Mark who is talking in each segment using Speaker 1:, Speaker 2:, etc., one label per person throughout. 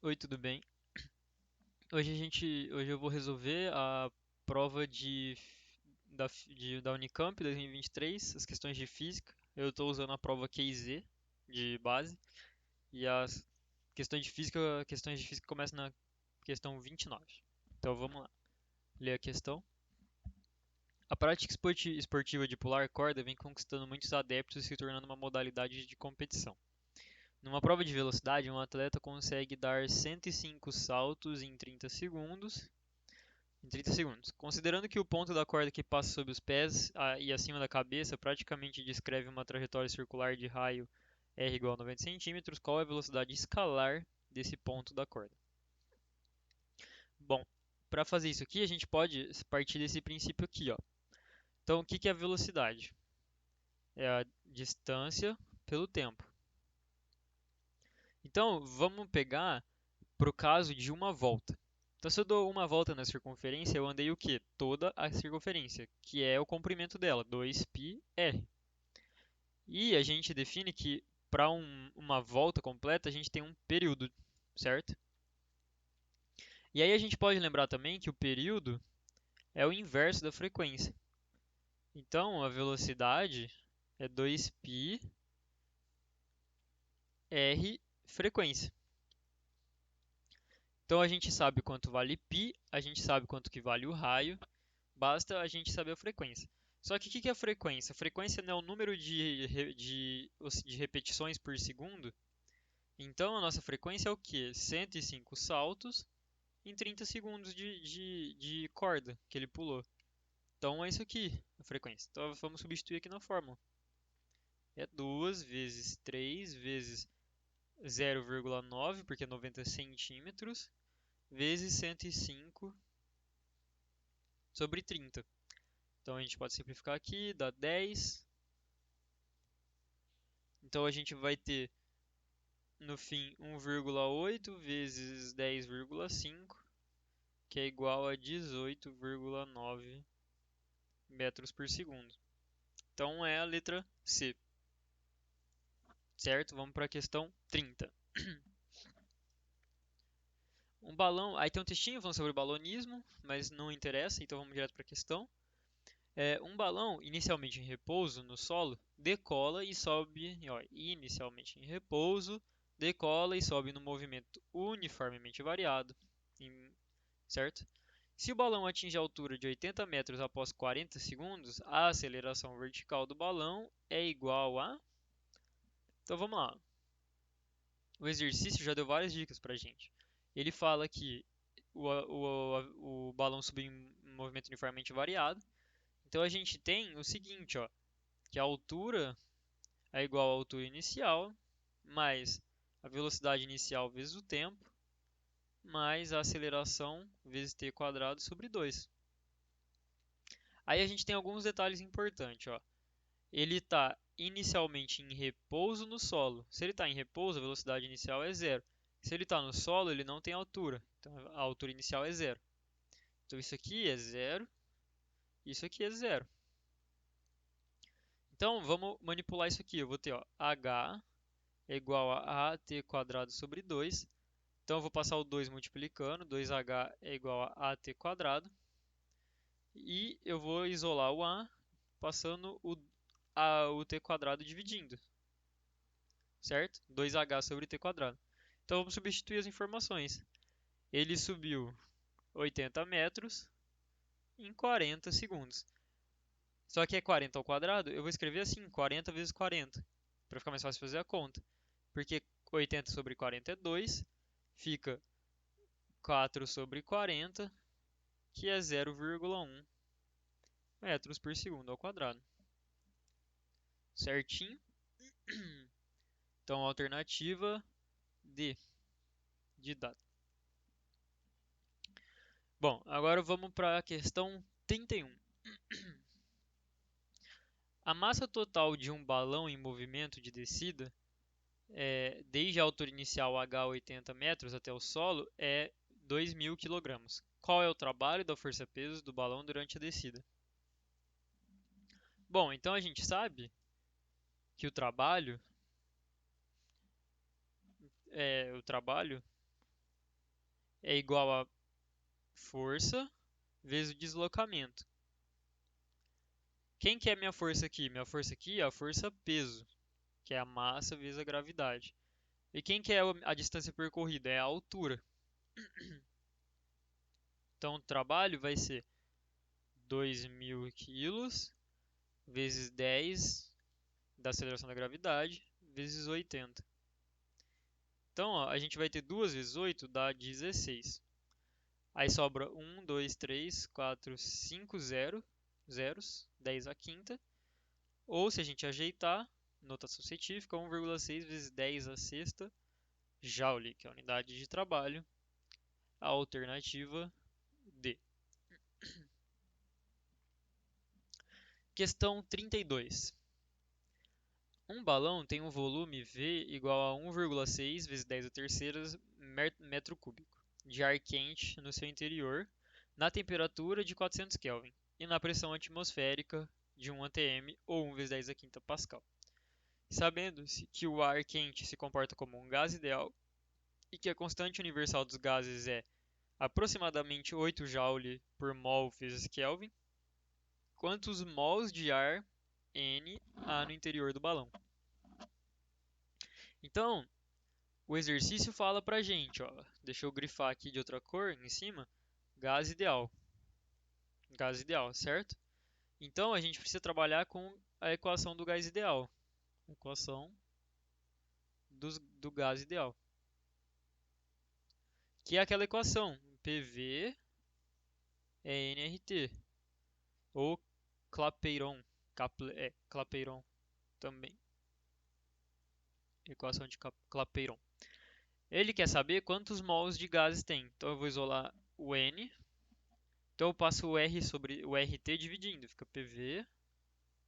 Speaker 1: Oi, tudo bem? Hoje eu vou resolver a prova da Unicamp 2023, as questões de física. Eu estou usando a prova QZ de base e as questões de física começam na questão 29. Então vamos lá, ler a questão. A prática esportiva de pular corda vem conquistando muitos adeptos e se tornando uma modalidade de competição. Numa prova de velocidade, um atleta consegue dar 105 saltos em 30 segundos. Considerando que o ponto da corda que passa sob os pés e acima da cabeça praticamente descreve uma trajetória circular de raio r igual a 90 centímetros, qual é a velocidade escalar desse ponto da corda? Bom, para fazer isso aqui, a gente pode partir desse princípio aqui, ó. Então, o que que é a velocidade? É a distância pelo tempo. Então, vamos pegar para o caso de uma volta. Então, se eu dou uma volta na circunferência, eu andei o quê? Toda a circunferência, que é o comprimento dela, 2πr. E a gente define que para uma volta completa a gente tem um período, certo? E aí a gente pode lembrar também que o período é o inverso da frequência. Então, a velocidade é 2πr frequência. Então a gente sabe quanto vale π, a gente sabe quanto que vale o raio, basta a gente saber a frequência. Só que o que é a frequência? A frequência não é o número de repetições por segundo. Então a nossa frequência é o quê? 105 saltos em 30 segundos de corda que ele pulou. Então é isso aqui, a frequência. Então vamos substituir aqui na fórmula. É 2 vezes 3 vezes 0,9, porque é 90 centímetros, vezes 105 sobre 30. Então a gente pode simplificar aqui, dá 10. Então a gente vai ter no fim 1,8 vezes 10,5, que é igual a 18,9 metros por segundo. Então é a letra C, certo? Vamos para a questão 30. Um balão, aí tem um textinho falando sobre balonismo, mas não interessa, então vamos direto para a questão. Um balão inicialmente em repouso no solo decola e sobe, ó, inicialmente em repouso, decola e sobe no movimento uniformemente variado, certo? Se o balão atinge a altura de 80 metros após 40 segundos, a aceleração vertical do balão é igual a. Então vamos lá. O exercício já deu várias dicas pra gente. Ele fala que o balão subiu em movimento uniformemente variado. Então a gente tem o seguinte, ó, que a altura é igual à altura inicial mais a velocidade inicial vezes o tempo mais a aceleração vezes t quadrado sobre 2. Aí a gente tem alguns detalhes importantes, ó. Ele está inicialmente em repouso no solo. Se ele está em repouso, a velocidade inicial é zero. Se ele está no solo, ele não tem altura. Então a altura inicial é zero. Então isso aqui é zero, isso aqui é zero. Então vamos manipular isso aqui. Eu vou ter ó, h é igual a at quadrado sobre 2. Então eu vou passar o 2 multiplicando. 2h é igual a at quadrado. E eu vou isolar o a passando o t quadrado dividindo, certo? 2h sobre t quadrado. Então vamos substituir as informações. Ele subiu 80 metros em 40 segundos. Só que é 40 ao quadrado, eu vou escrever assim, 40 vezes 40, para ficar mais fácil fazer a conta. Porque 80 sobre 40 é 2, fica 4 sobre 40, que é 0,1 metros por segundo ao quadrado. Certinho? Então, alternativa D, de dado. Bom, agora vamos para a questão 31. A massa total de um balão em movimento de descida, desde a altura inicial h 80 metros até o solo, é 2.000 kg. Qual é o trabalho da força-peso do balão durante a descida? Bom, então a gente sabe que o trabalho é igual a força vezes o deslocamento. Quem que é minha força aqui? Minha força aqui é a força peso, que é a massa vezes a gravidade. E quem que é a distância percorrida? É a altura. Então o trabalho vai ser 2.000 quilos vezes 10 da aceleração da gravidade vezes 80. Então, ó, a gente vai ter 2 vezes 8 dá 16. Aí sobra 1, 2, 3, 4, 5 zeros, 10 a quinta. Ou se a gente ajeitar, notação científica, 1,6 vezes 10 a sexta Joule, que é a unidade de trabalho. A alternativa D. Questão 32. Um balão tem um volume V igual a 1,6 vezes 10 a terceira metro cúbico de ar quente no seu interior, na temperatura de 400 Kelvin e na pressão atmosférica de 1 atm ou 1 vezes 10 a quinta Pascal. Sabendo-se que o ar quente se comporta como um gás ideal e que a constante universal dos gases é aproximadamente 8 Joule por mol vezes Kelvin, quantos mols de ar N há no interior do balão? Então, o exercício fala pra gente, ó, deixa eu grifar aqui de outra cor em cima, gás ideal. Gás ideal, certo? Então, a gente precisa trabalhar com a equação do gás ideal. Equação do gás ideal. Que é aquela equação, PV é nRT. Ou Clapeyron. Clapeyron também. Equação de Clapeyron. Ele quer saber quantos mols de gases tem. Então eu vou isolar o N. Então eu passo o R sobre o RT dividindo. Fica PV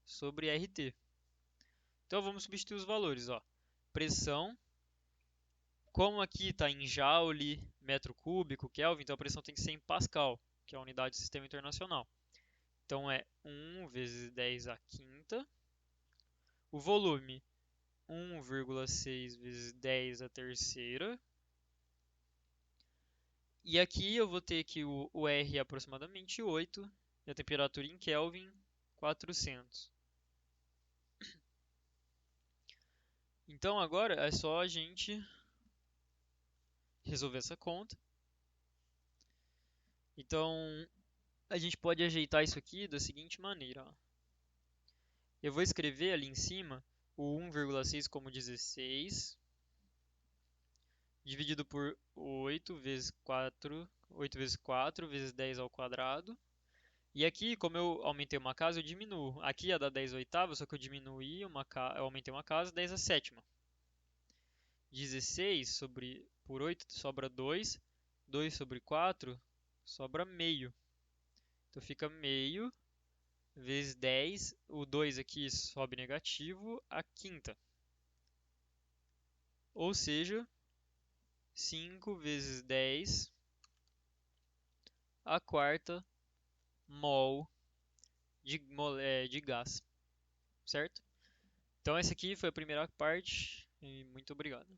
Speaker 1: sobre RT. Então vamos substituir os valores. Ó. Pressão. Como aqui está em Joule, metro cúbico, Kelvin, então a pressão tem que ser em Pascal, que é a unidade do sistema internacional. Então é 1 vezes 10 a quinta. O volume, 1,6 vezes 10 a terceira. E aqui eu vou ter que o R é aproximadamente 8 e a temperatura em Kelvin 400. Então agora é só a gente resolver essa conta. Então a gente pode ajeitar isso aqui da seguinte maneira. Ó. Eu vou escrever ali em cima o 1,6 como 16, dividido por 8 vezes 4, 8 vezes 4 vezes 10 ao quadrado. E aqui, como eu aumentei uma casa, eu diminuo. Aqui ia dar 10 oitavos, só que eu diminuí eu aumentei uma casa, 10 a sétima. 16 por 8 sobra 2. 2 sobre 4 sobra meio. Então fica meio vezes 10. O 2 aqui sobe negativo, a quinta. Ou seja, 5 vezes 10 a quarta mol de gás, certo? Então essa aqui foi a primeira parte e muito obrigado.